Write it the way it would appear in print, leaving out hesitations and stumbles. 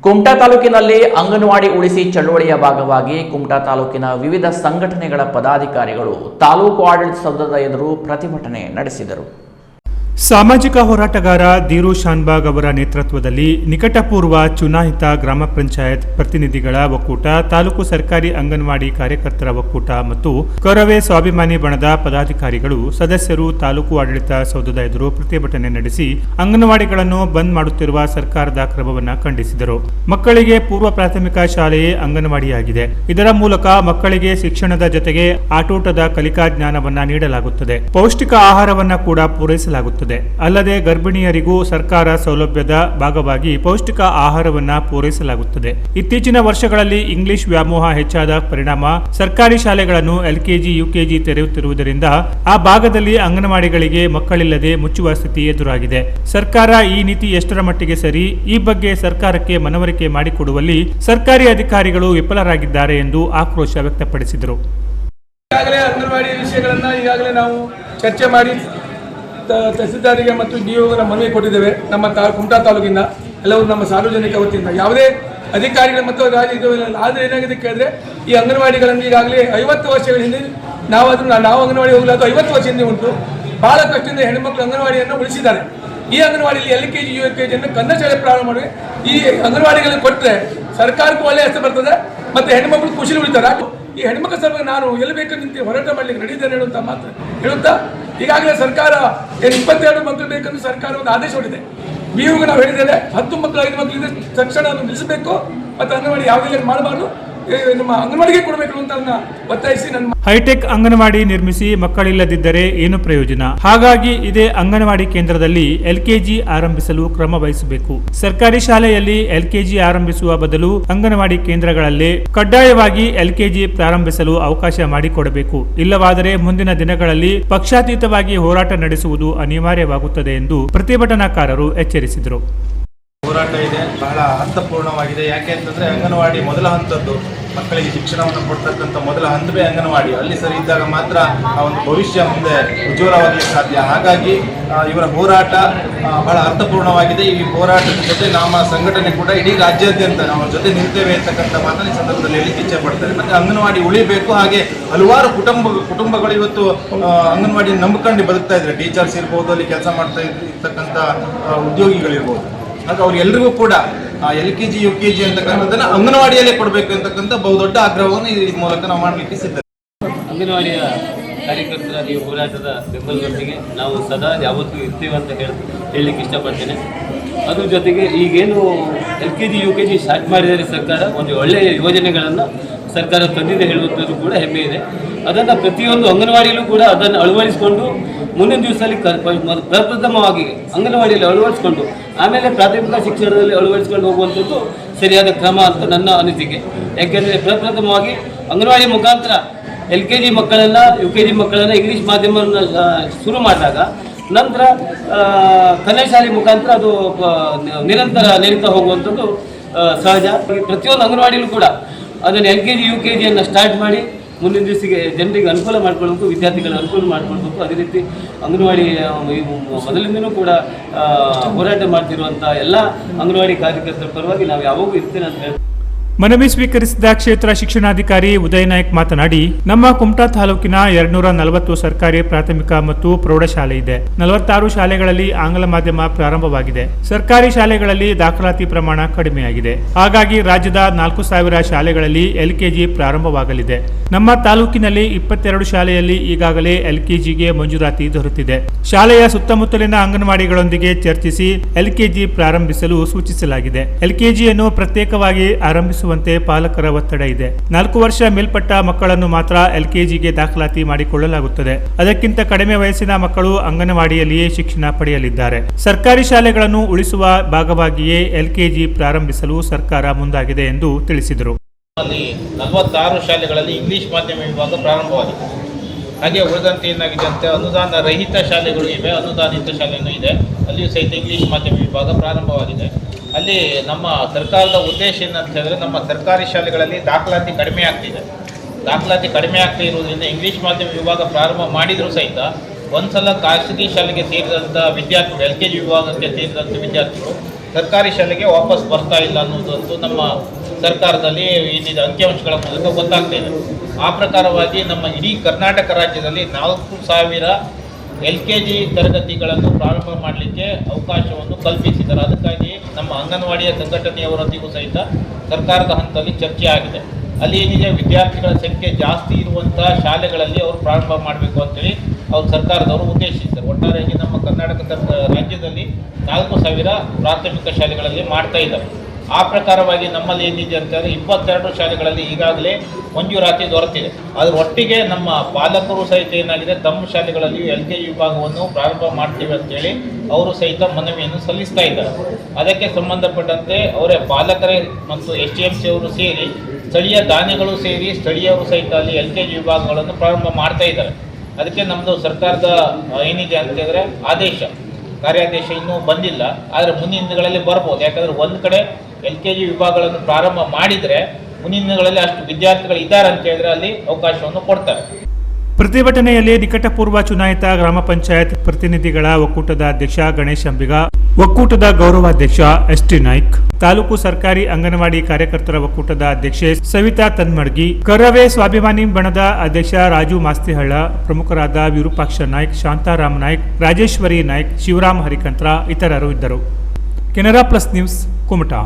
ಕುಮಟಾ ತಾಲೂಕಿನಲ್ಲಿ ಅಂಗನವಾಡಿ ಉಳಿಸಿ ಚಳುವಳಿಯ ಭಾಗವಾಗಿ ಕುಮಟಾ ತಾಲೂಕಿನ ವಿವಿಧ ಸಂಘಟನೆಗಳ ಪದಾಧಿಕಾರಿಗಳು ತಾಲೂಕು ಆಡಳಿತ ಸೌಧದ ಎದುರು ಪ್ರತಿಭಟನೆ ನಡೆಸಿದರು. ಸಾಮಾಜಿಕ ಹೋರಾಟಗಾರ ಧೀರು ಶಾನ್ಭಾಗ್ ಅವರ ನೇತೃತ್ವದಲ್ಲಿ ನಿಕಟಪೂರ್ವ ಚುನಾಯಿತ ಗ್ರಾಮ ಪಂಚಾಯತ್ ಪ್ರತಿನಿಧಿಗಳ ಒಕ್ಕೂಟ, ತಾಲೂಕು ಸರ್ಕಾರಿ ಅಂಗನವಾಡಿ ಕಾರ್ಯಕರ್ತರ ಒಕ್ಕೂಟ ಮತ್ತು ಕೊರವೆ ಸ್ವಾಭಿಮಾನಿ ಬಣದ ಪದಾಧಿಕಾರಿಗಳು ಸದಸ್ಯರು ತಾಲೂಕು ಆಡಳಿತ ಸೌಧದ ಎದುರು ಪ್ರತಿಭಟನೆ ನಡೆಸಿ ಅಂಗನವಾಡಿಗಳನ್ನು ಬಂದ್ ಮಾಡುತ್ತಿರುವ ಸರ್ಕಾರದ ಕ್ರಮವನ್ನು ಖಂಡಿಸಿದರು. ಮಕ್ಕಳಿಗೆ ಪೂರ್ವ ಪ್ರಾಥಮಿಕ ಶಾಲೆಯೇ ಅಂಗನವಾಡಿಯಾಗಿದೆ. ಇದರ ಮೂಲಕ ಮಕ್ಕಳಿಗೆ ಶಿಕ್ಷಣದ ಜೊತೆಗೆ ಆಟೋಟದ ಕಲಿಕಾ ಜ್ಞಾನವನ್ನ ನೀಡಲಾಗುತ್ತದೆ. ಪೌಷ್ಟಿಕ ಆಹಾರವನ್ನ ಕೂಡ ಪೂರೈಸಲಾಗುತ್ತದೆ. ಅಲ್ಲದೆ ಗರ್ಭಿಣಿಯರಿಗೂ ಸರ್ಕಾರ ಸೌಲಭ್ಯದ ಭಾಗವಾಗಿ ಪೌಷ್ಟಿಕ ಆಹಾರವನ್ನ ಪೂರೈಸಲಾಗುತ್ತದೆ. ಇತ್ತೀಚಿನ ವರ್ಷಗಳಲ್ಲಿ ಇಂಗ್ಲಿಷ್ ವ್ಯಾಮೋಹ ಹೆಚ್ಚಾದ ಪರಿಣಾಮ ಸರ್ಕಾರಿ ಶಾಲೆಗಳನ್ನು ಎಲ್ಕೆಜಿ, ಯುಕೆಜಿ ತೆರೆಯುತ್ತಿರುವುದರಿಂದ ಆ ಭಾಗದಲ್ಲಿ ಅಂಗನವಾಡಿಗಳಿಗೆ ಮಕ್ಕಳಿಲ್ಲದೆ ಮುಚ್ಚುವ ಸ್ಥಿತಿ ಎದುರಾಗಿದೆ. ಸರ್ಕಾರ ಈ ನೀತಿ ಎಷ್ಟರ ಮಟ್ಟಿಗೆ ಸರಿ, ಈ ಬಗ್ಗೆ ಸರ್ಕಾರಕ್ಕೆ ಮನವರಿಕೆ ಮಾಡಿಕೊಡುವಲ್ಲಿ ಸರ್ಕಾರಿ ಅಧಿಕಾರಿಗಳು ವಿಫಲರಾಗಿದ್ದಾರೆ ಎಂದು ಆಕ್ರೋಶ ವ್ಯಕ್ತಪಡಿಸಿದರು. ಅಂಗನವಾಡಿ ವಿಷಯಗಳನ್ನ ಈಗಾಗಲೇ ನಾವು ಚರ್ಚೆ ಮಾಡಿ ತಹಸೀಲ್ದಾರಿಗೆ ಮತ್ತು ಡಿಒಗೆ ಮನವಿ ಕೊಟ್ಟಿದ್ದೇವೆ. ನಮ್ಮ ಕುಮಟಾ ತಾಲೂಕಿನ ಎಲ್ಲರೂ ನಮ್ಮ ಸಾರ್ವಜನಿಕ ವತಿಯಿಂದ ಯಾವುದೇ ಅಧಿಕಾರಿಗಳು ಮತ್ತು ಆದರೆ ಏನಾಗಿದೆ ಕೇಳಿದ್ರೆ ಈ ಅಂಗನವಾಡಿಗಳನ್ನು ಈಗಾಗಲೇ 50 ವರ್ಷಗಳ ಹಿಂದೆ ನಾವು ಅಂಗನವಾಡಿ ಹೋಗಲಾದ 50 ವರ್ಷ ಹಿಂದೆ ಉಂಟು. ಬಹಳ ಕಷ್ಟದಿಂದ ಹೆಣ್ಣುಮಕ್ಕಳು ಅಂಗನವಾಡಿಯನ್ನು ಉಳಿಸಿದ್ದಾರೆ. ಈ ಅಂಗನವಾಡಿಯಲ್ಲಿ LKG, UKG ಕನ್ನಡ ಶಾಲೆ ಪ್ರಾರಂಭ ಮಾಡಿ ಈ ಅಂಗನವಾಡಿಗಳನ್ನು ಕೊಟ್ಟರೆ ಸರ್ಕಾರಕ್ಕೂ ಒಳ್ಳೆಯ ಹೆಸರು ಬರ್ತದೆ ಮತ್ತು ಹೆಣ್ಣುಮಕ್ಕಳು ಖುಷಿ ಉಳಿತಾರೆ. ಈ ಹೆಣ್ಮಕ್ಳ ಸಲುವಾಗಿ ನಾನು ಎಲ್ಲಿ ಬೇಕು ನಿಂತು ಹೋರಾಟ ಮಾಡಲಿಕ್ಕೆ ನಡೀತೇನೆ ಹೇಳುವಂತ ಮಾತ್ರ ಹೇಳುತ್ತಾ ಈಗಾಗಲೇ ಸರ್ಕಾರ 22 ಮಕ್ಕಳು ಬೇಕಂದ್ರೆ ಸರ್ಕಾರ ಒಂದು ಆದೇಶ ಹೊಡಿದೆ. BUಗೆ ನಾವು ಹೇಳಿದ್ದೇವೆ 10 ಮಕ್ಕಳು 5 ಮಕ್ಕಳಿಂದ ತಕ್ಷಣ ನಿಲ್ಲಿಸಬೇಕು ಮತ್ತು ಅಂಗನವಾಡಿ ಯಾವುದೇ ಮಾಡಬಾರ್ದು, ನಮ್ಮ ಅಂಗನವಾಡಿಗೆ ಕೊಡಬೇಕು ಅಂತ ಒತ್ತಾಯಿಸಿ ನನ್ನ ಹೈಟೆಕ್ ಅಂಗನವಾಡಿ ನಿರ್ಮಿಸಿ ಮಕ್ಕಳಿಲ್ಲದಿದ್ದರೆ ಏನು ಪ್ರಯೋಜನ? ಹಾಗಾಗಿ ಇದೇ ಅಂಗನವಾಡಿ ಕೇಂದ್ರದಲ್ಲಿ LKG ಆರಂಭಿಸಲು ಕ್ರಮ ವಹಿಸಬೇಕು. ಸರ್ಕಾರಿ ಶಾಲೆಯಲ್ಲಿ LKG ಆರಂಭಿಸುವ ಬದಲು ಅಂಗನವಾಡಿ ಕೇಂದ್ರಗಳಲ್ಲೇ ಕಡ್ಡಾಯವಾಗಿ LKG ಪ್ರಾರಂಭಿಸಲು ಅವಕಾಶ ಮಾಡಿಕೊಡಬೇಕು. ಇಲ್ಲವಾದರೆ ಮುಂದಿನ ದಿನಗಳಲ್ಲಿ ಪಕ್ಷಾತೀತವಾಗಿ ಹೋರಾಟ ನಡೆಸುವುದು ಅನಿವಾರ್ಯವಾಗುತ್ತದೆ ಎಂದು ಪ್ರತಿಭಟನಾಕಾರರು ಎಚ್ಚರಿಸಿದರು. ಹೋರಾಟ ಇದೆ, ಬಹಳ ಅರ್ಥಪೂರ್ಣವಾಗಿದೆ. ಯಾಕೆ ಅಂತಂದರೆ ಅಂಗನವಾಡಿ ಮೊದಲ ಹಂತದ್ದು, ಮಕ್ಕಳಿಗೆ ಶಿಕ್ಷಣವನ್ನು ಕೊಡ್ತಕ್ಕಂಥ ಮೊದಲ ಹಂತವೇ ಅಂಗನವಾಡಿ. ಅಲ್ಲಿ ಸರಿ ಇದ್ದಾಗ ಮಾತ್ರ ಆ ಒಂದು ಭವಿಷ್ಯ ಮುಂದೆ ಉಜ್ವಲವಾಗಲಿಕ್ಕೆ ಸಾಧ್ಯ. ಹಾಗಾಗಿ ಇವರ ಹೋರಾಟ ಬಹಳ ಅರ್ಥಪೂರ್ಣವಾಗಿದೆ. ಈ ಹೋರಾಟದ ಜೊತೆ ನಮ್ಮ ಸಂಘಟನೆ ಕೂಡ ಇಡೀ ರಾಜ್ಯಾದ್ಯಂತ ನಾವು ಜೊತೆ ನಿಲ್ತೇವೆ ಅಂತಕ್ಕಂಥ ಮಾತನ್ನು ಈ ಸಂದರ್ಭದಲ್ಲಿ ಹೇಳಲಿಕ್ಕೆ ಇಚ್ಛೆ ಪಡ್ತಾರೆ. ಮತ್ತು ಅಂಗನವಾಡಿ ಉಳಿಬೇಕು. ಹಾಗೆ ಹಲವಾರು ಕುಟುಂಬಗಳು ಇವತ್ತು ಅಂಗನವಾಡಿ ನಂಬಿಕೊಂಡು ಬದುಕ್ತಾ ಇದ್ದಾರೆ. ಟೀಚರ್ಸ್ ಇರ್ಬೋದು, ಅಲ್ಲಿ ಕೆಲಸ ಮಾಡ್ತಾ ಇರ್ತಕ್ಕಂಥ ಉದ್ಯೋಗಿಗಳಿರ್ಬೋದು. ಹಾಗೆ ಅವ್ರಿಗೆಲ್ರಿಗೂ ಕೂಡ LKG, UKG ಅಂತಕ್ಕಂಥದ್ದನ್ನು ಅಂಗನವಾಡಿಯಲ್ಲೇ ಕೊಡಬೇಕು ಅಂತಕ್ಕಂಥ ಬಹುದೊಡ್ಡ ಆಗ್ರಹವನ್ನು ಈ ಮೂಲಕ ನಾವು ಮಾಡಲಿಕ್ಕೆ ಸಿದ್ಧ. ಅಂಗನವಾಡಿಯ ಕಾರ್ಯಕರ್ತರ ಈ ಹೋರಾಟದ ಬೆಂಬಲದೊಂದಿಗೆ ನಾವು ಸದಾ ಯಾವತ್ತೂ ಇರ್ತೀವಿ ಅಂತ ಹೇಳಲಿಕ್ಕೆ ಇಷ್ಟಪಡ್ತೇನೆ. ಅದ್ರ ಜೊತೆಗೆ ಈಗೇನು LKG, UKG ಸ್ಟಾರ್ಟ್ ಮಾಡಿದರೆ ಸರ್ಕಾರ ಒಂದು ಒಳ್ಳೆಯ ಯೋಜನೆಗಳನ್ನು ಸರ್ಕಾರ ತಂದಿದೆ ಹೇಳುವಂಥದ್ದು ಕೂಡ ಹೆಮ್ಮೆ ಇದೆ. ಅದನ್ನು ಪ್ರತಿಯೊಂದು ಅಂಗನವಾಡಿಯಲ್ಲೂ ಕೂಡ ಅದನ್ನು ಅಳವಡಿಸಿಕೊಂಡು ಮುಂದಿನ ದಿವಸದಲ್ಲಿ ಪ್ರಪ್ರಥಮವಾಗಿ ಅಂಗನವಾಡಿಯಲ್ಲಿ ಅಳವಡಿಸಿಕೊಂಡು ಆಮೇಲೆ ಪ್ರಾಥಮಿಕ ಶಿಕ್ಷಣದಲ್ಲಿ ಅಳವಡಿಸಿಕೊಂಡು ಹೋಗುವಂಥದ್ದು ಸರಿಯಾದ ಕ್ರಮ ಅಂತ ನನ್ನ ಅನಿಸಿಕೆ. ಯಾಕೆಂದರೆ ಪ್ರಪ್ರಥಮವಾಗಿ ಅಂಗನವಾಡಿ ಮುಖಾಂತರ LKG ಮಕ್ಕಳನ್ನು, UKG ಮಕ್ಕಳನ್ನು ಇಂಗ್ಲೀಷ್ ಮಾಧ್ಯಮವನ್ನು ಶುರು ಮಾಡಿದಾಗ ನಂತರ ಕನ್ನಡ ಶಾಲೆ ಮುಖಾಂತರ ಅದು ನಿರಂತರ ನಡೀತಾ ಹೋಗುವಂಥದ್ದು ಸಹಜ. ಪ್ರತಿಯೊಂದು ಅಂಗನವಾಡಿಯಲ್ಲೂ ಕೂಡ ಅದನ್ನು LKG, UKGಯನ್ನು ಸ್ಟಾರ್ಟ್ ಮಾಡಿ ಮುಂದಿನ ದಿವಸಕ್ಕೆ ಜನರಿಗೆ ಅನುಕೂಲ ಮಾಡ್ಕೊಳ್ಬೇಕು, ವಿದ್ಯಾರ್ಥಿಗಳ ಅನುಕೂಲ ಮಾಡ್ಕೊಳ್ಬೇಕು. ಅದೇ ರೀತಿ ಅಂಗನವಾಡಿ ಮೊದಲಿಂದನೂ ಕೂಡ ಹೋರಾಟ ಮಾಡ್ತಿರುವಂಥ ಎಲ್ಲ ಅಂಗನವಾಡಿ ಕಾರ್ಯಕರ್ತರ ಪರವಾಗಿ ನಾವು ಯಾವಾಗೂ ಇರ್ತೇನೆ ಅಂತ ಹೇಳ್ತೀವಿ. ಮನವಿ ಸ್ವೀಕರಿಸಿದ ಕ್ಷೇತ್ರ ಶಿಕ್ಷಣಾಧಿಕಾರಿ ಉದಯ ನಾಯ್ಕ್ ಮಾತನಾಡಿ, ನಮ್ಮ ಕುಮಟಾ ತಾಲೂಕಿನ 240 ಸರ್ಕಾರಿ ಪ್ರಾಥಮಿಕ ಮತ್ತು ಪ್ರೌಢಶಾಲೆ ಇದೆ. 46 ಶಾಲೆಗಳಲ್ಲಿ ಆಂಗ್ಲ ಮಾಧ್ಯಮ ಪ್ರಾರಂಭವಾಗಿದೆ. ಸರ್ಕಾರಿ ಶಾಲೆಗಳಲ್ಲಿ ದಾಖಲಾತಿ ಪ್ರಮಾಣ ಕಡಿಮೆಯಾಗಿದೆ. ಹಾಗಾಗಿ ರಾಜ್ಯದ 4000 ಶಾಲೆಗಳಲ್ಲಿ LKG ಪ್ರಾರಂಭವಾಗಲಿದೆ. ನಮ್ಮ ತಾಲೂಕಿನಲ್ಲಿ 22 ಶಾಲೆಯಲ್ಲಿ ಈಗಾಗಲೇ LKGಗೆ ಮಂಜೂರಾತಿ ದೊರೆತಿದೆ. ಶಾಲೆಯ ಸುತ್ತಮುತ್ತಲಿನ ಅಂಗನವಾಡಿಗಳೊಂದಿಗೆ ಚರ್ಚಿಸಿ LKG ಪ್ರಾರಂಭಿಸಲು ಸೂಚಿಸಲಾಗಿದೆ. LKGಯನ್ನು ಪ್ರತ್ಯೇಕವಾಗಿ ಆರಂಭಿಸುವಂತೆ ಪಾಲಕರ ಒತ್ತಡ ಇದೆ. 4 ವರ್ಷ ಮೇಲ್ಪಟ್ಟ ಮಕ್ಕಳನ್ನು ಮಾತ್ರ LKGಗೆ ದಾಖಲಾತಿ ಮಾಡಿಕೊಳ್ಳಲಾಗುತ್ತದೆ. ಅದಕ್ಕಿಂತ ಕಡಿಮೆ ವಯಸ್ಸಿನ ಮಕ್ಕಳು ಅಂಗನವಾಡಿಯಲ್ಲಿಯೇ ಶಿಕ್ಷಣ ಪಡೆಯಲಿದ್ದಾರೆ. ಸರ್ಕಾರಿ ಶಾಲೆಗಳನ್ನು ಉಳಿಸುವ ಭಾಗವಾಗಿಯೇ LKG ಪ್ರಾರಂಭಿಸಲು ಸರ್ಕಾರ ಮುಂದಾಗಿದೆ ಎಂದು ತಿಳಿಸಿದರು. 46 ಶಾಲೆಗಳಲ್ಲಿ ಇಂಗ್ಲಿಷ್ ಮಾಧ್ಯಮ ವಿಭಾಗ ಪ್ರಾರಂಭವಾಗಿದೆ. ಹಾಗೆ ಉಳಿದಂತೆ ಏನಾಗಿದೆ ಅಂತ ಅನುದಾನ ರಹಿತ ಶಾಲೆಗಳು ಇವೆ, ಅನುದಾನಿತ ಶಾಲೆಯೂ ಇದೆ. ಅಲ್ಲಿಯೂ ಸಹಿತ ಇಂಗ್ಲೀಷ್ ಮಾಧ್ಯಮ ವಿಭಾಗ ಪ್ರಾರಂಭವಾಗಿದೆ. ಅಲ್ಲಿ ನಮ್ಮ ಸರ್ಕಾರದ ಉದ್ದೇಶ ಏನಂತ ಹೇಳಿದ್ರೆ, ನಮ್ಮ ಸರ್ಕಾರಿ ಶಾಲೆಗಳಲ್ಲಿ ದಾಖಲಾತಿ ಕಡಿಮೆ ಆಗ್ತಿದೆ. ದಾಖಲಾತಿ ಕಡಿಮೆ ಆಗ್ತಾ ಇರುವುದರಿಂದ ಇಂಗ್ಲೀಷ್ ಮಾಧ್ಯಮ ವಿಭಾಗ ಪ್ರಾರಂಭ ಮಾಡಿದರೂ ಸಹಿತ ಒಂದ್ಸಲ ಖಾಸಗಿ ಶಾಲೆಗೆ ಸೇರಿದಂಥ ವಿದ್ಯಾರ್ಥಿಗಳು, LKG ವಿಭಾಗಕ್ಕೆ ಸೇರಿದಂಥ ವಿದ್ಯಾರ್ಥಿಗಳು ಸರ್ಕಾರಿ ಶಾಲೆಗೆ ವಾಪಸ್ ಬರ್ತಾ ಇಲ್ಲ ಅನ್ನೋದಂತೂ ನಮ್ಮ ಸರ್ಕಾರದಲ್ಲಿ ಏನಿದೆ ಅಂಕಿಅಂಶಗಳ ಮೂಲಕ ಗೊತ್ತಾಗ್ತಾ ಇದೆ. ಆ ಪ್ರಕಾರವಾಗಿ ನಮ್ಮ ಇಡೀ ಕರ್ನಾಟಕ ರಾಜ್ಯದಲ್ಲಿ 4,000 LKG ತರಗತಿಗಳನ್ನು ಪ್ರಾರಂಭ ಮಾಡಲಿಕ್ಕೆ ಅವಕಾಶವನ್ನು ಕಲ್ಪಿಸಿದ್ದಾರೆ. ಅದಕ್ಕಾಗಿ ನಮ್ಮ ಅಂಗನವಾಡಿಯ ಸಂಘಟನೆಯವರೊಂದಿಗೂ ಸಹಿತ ಸರ್ಕಾರದ ಹಂತದಲ್ಲಿ ಚರ್ಚೆ ಆಗಿದೆ. ಅಲ್ಲಿ ಏನಿದೆ ವಿದ್ಯಾರ್ಥಿಗಳ ಸಂಖ್ಯೆ ಜಾಸ್ತಿ ಇರುವಂಥ ಶಾಲೆಗಳಲ್ಲಿ ಅವರು ಪ್ರಾರಂಭ ಮಾಡಬೇಕು ಅಂತೇಳಿ ಅವ್ರು ಸರ್ಕಾರದವರು ಉದ್ದೇಶಿಸಿದ್ದಾರೆ. ಒಟ್ಟಾರೆಯಾಗಿ ನಮ್ಮ ಕರ್ನಾಟಕ ರಾಜ್ಯದಲ್ಲಿ 4,000 ಪ್ರಾಥಮಿಕ ಶಾಲೆಗಳಲ್ಲಿ ಮಾಡ್ತಾ ಇದ್ದಾರೆ. ಆ ಪ್ರಕಾರವಾಗಿ ನಮ್ಮಲ್ಲಿ ಏನಿದೆ ಅಂತಂದರೆ 22 ಶಾಲೆಗಳಲ್ಲಿ ಈಗಾಗಲೇ ಮಂಜೂರಾತಿ ದೊರೆತಿದೆ. ಅದರ ಒಟ್ಟಿಗೆ ನಮ್ಮ ಪಾಲಕರು ಸಹಿತ ಏನಾಗಿದೆ ತಮ್ಮ ಶಾಲೆಗಳಲ್ಲಿ LKG ವಿಭಾಗವನ್ನು ಪ್ರಾರಂಭ ಮಾಡ್ತೀವಿ ಅಂತೇಳಿ ಅವರು ಸಹಿತ ಮನವಿಯನ್ನು ಸಲ್ಲಿಸ್ತಾ ಇದ್ದಾರೆ. ಅದಕ್ಕೆ ಸಂಬಂಧಪಟ್ಟಂತೆ ಅವರೇ ಪಾಲಕರೇ ಮತ್ತು STMC ಅವರು ಸೇರಿ ಸ್ಥಳೀಯ ದಾನಿಗಳು ಸೇರಿ ಸ್ಥಳೀಯರು ಸಹಿತ ಅಲ್ಲಿ LKG ವಿಭಾಗಗಳನ್ನು ಪ್ರಾರಂಭ ಮಾಡ್ತಾ ಇದ್ದಾರೆ. ಅದಕ್ಕೆ ನಮ್ಮದು ಸರ್ಕಾರದ ಏನಿದೆ ಅಂತಂದರೆ ಕಾರ್ಯಾದೇಶ ಇನ್ನೂ ಬಂದಿಲ್ಲ. ಆದರೆ ಮುಂದಿನ ದಿನಗಳಲ್ಲಿ ಬರ್ಬೋದು. ಯಾಕಂದರೆ ಒಂದು ಕಡೆ LKG ವಿಭಾಗಗಳನ್ನು ಪ್ರಾರಂಭ ಮಾಡಿದರೆ ಮುಂದಿನ ದಿನಗಳಲ್ಲಿ ಅಷ್ಟು ವಿದ್ಯಾರ್ಥಿಗಳು ಇದ್ದಾರೆ ಅಂತ ಹೇಳಿದ್ರೆ ಅಲ್ಲಿ ಅವಕಾಶವನ್ನು ಕೊಡ್ತಾರೆ. ಪ್ರತಿಭಟನೆಯಲ್ಲಿ ನಿಕಟಪೂರ್ವ ಚುನಾಯಿತ ಗ್ರಾಮ ಪಂಚಾಯತ್ ಪ್ರತಿನಿಧಿಗಳ ಒಕ್ಕೂಟದ ಅಧ್ಯಕ್ಷ ಗಣೇಶ್ ಅಂಬಿಗ, ಒಕ್ಕೂಟದ ಗೌರವಾಧ್ಯಕ್ಷ ST ನಾಯ್ಕ್, ತಾಲೂಕು ಸರ್ಕಾರಿ ಅಂಗನವಾಡಿ ಕಾರ್ಯಕರ್ತರ ಒಕ್ಕೂಟದ ಅಧ್ಯಕ್ಷೆ ಸವಿತಾ ತನ್ಮಡ್ಗಿ, ಕರವೇ ಸ್ವಾಭಿಮಾನಿ ಬಣದ ಅಧ್ಯಕ್ಷ ರಾಜು ಮಾಸ್ತಿಹಳ್ಳ, ಪ್ರಮುಖರಾದ ವಿರೂಪಾಕ್ಷ ನಾಯ್ಕ್, ಶಾಂತಾರಾಮ್ ನಾಯ್ಕ್, ರಾಜೇಶ್ವರಿ ನಾಯ್ಕ್, ಶಿವರಾಮ್ ಹರಿಕಂತ್ರ ಇತರರು ಇದ್ದರು. Canara plus news, Kumta.